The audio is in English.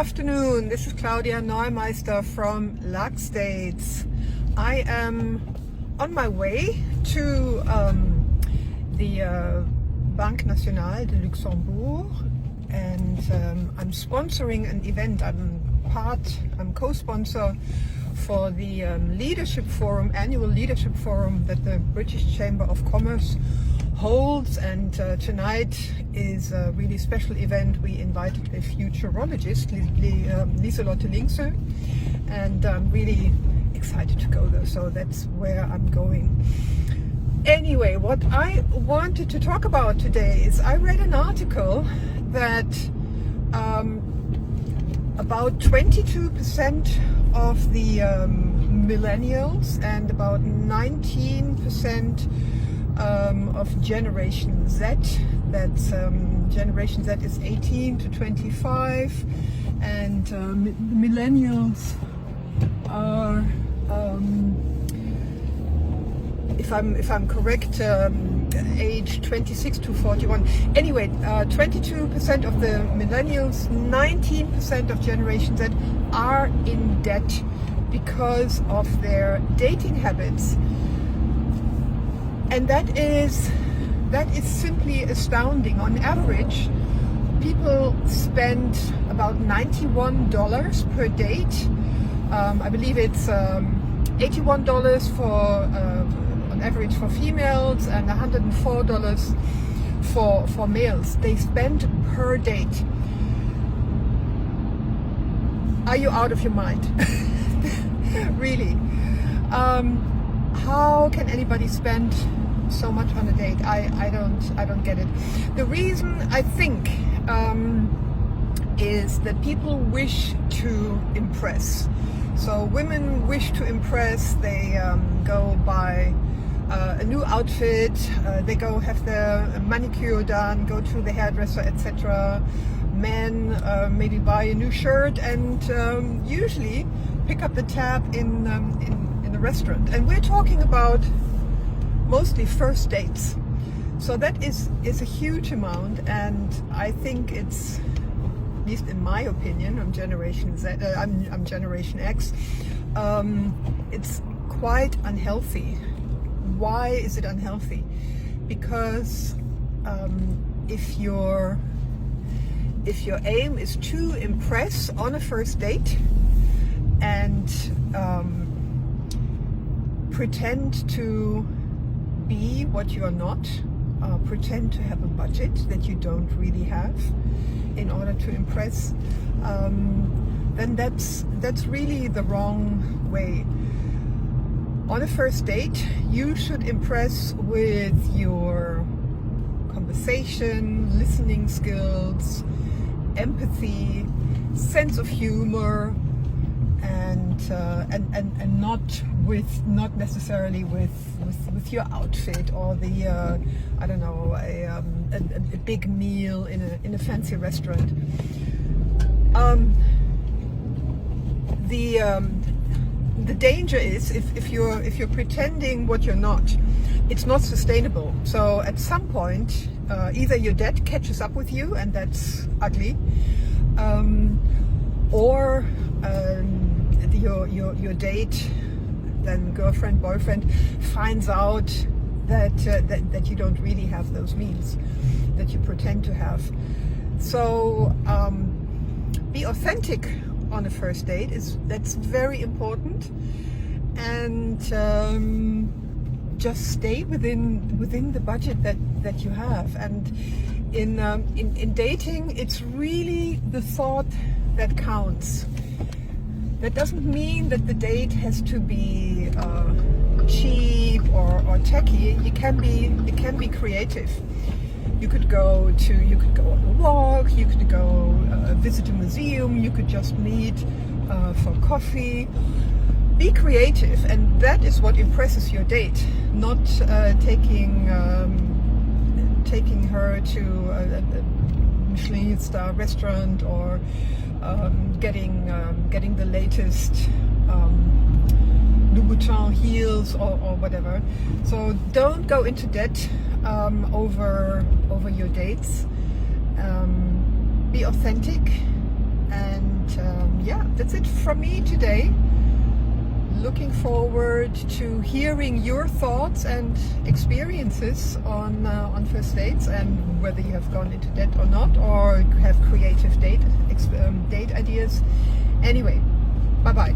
afternoon, this is Claudia Neumeister from Luxdates. I am on my way to the Banque Nationale de Luxembourg, and I'm sponsoring an event. I'm co-sponsor for the annual leadership forum that the British Chamber of Commerce holds, and tonight is a really special event. We invited a futurologist, Lieselotte Linksø, and I'm really excited to go there, so that's where I'm going. Anyway, what I wanted to talk about today is I read an article that about 22% of the millennials and about 19% of Generation Z, that's Generation Z is 18 to 25, and millennials are, if I'm correct, age 26 to 41. Anyway, 22% of the millennials, 19% of Generation Z are in debt because of their dating habits. And that is simply astounding. On average, people spend about $91 per date. I believe it's $81 for on average for females and $104 for males. They spend per date. Are you out of your mind? Really? How can anybody spend so much on a date? I don't get it. The reason, I think, is that people wish to impress. So women wish to impress. They go buy a new outfit, they go have their manicure done, go to the hairdresser, etc. Men maybe buy a new shirt and usually pick up the tab in a restaurant. And we're talking about mostly first dates. So that is a huge amount, and I think it's, at least in my opinion, I'm Generation Z, I'm Generation X, it's quite unhealthy. Why is it unhealthy? Because if your aim is to impress on a first date and pretend to be what you are not, pretend to have a budget that you don't really have in order to impress, then that's really the wrong way. On a first date, you should impress with your conversation, listening skills, empathy, sense of humor, and not necessarily with your outfit or the I don't know, a big meal in a fancy restaurant. The danger is if you're pretending what you're not, it's not sustainable. So at some point, either your debt catches up with you, and that's ugly, or your date, then girlfriend, boyfriend, finds out that you don't really have those means that you pretend to have. So be authentic on a first date, that's very important, and just stay within the budget that you have. And in dating, it's really the thought that counts. That doesn't mean that the date has to be cheap or tacky. It can be creative. You could go on a walk, you could go visit a museum, you could just meet for coffee. Be creative, and that is what impresses your date, not taking her to a Michelin star restaurant or getting the latest Louboutin heels or whatever. So don't go into debt over your dates. Be authentic, And yeah, that's it from me today. Looking forward to hearing your thoughts and experiences on first dates, and whether you have gone into debt or not, or have creative date ideas. Anyway, bye bye.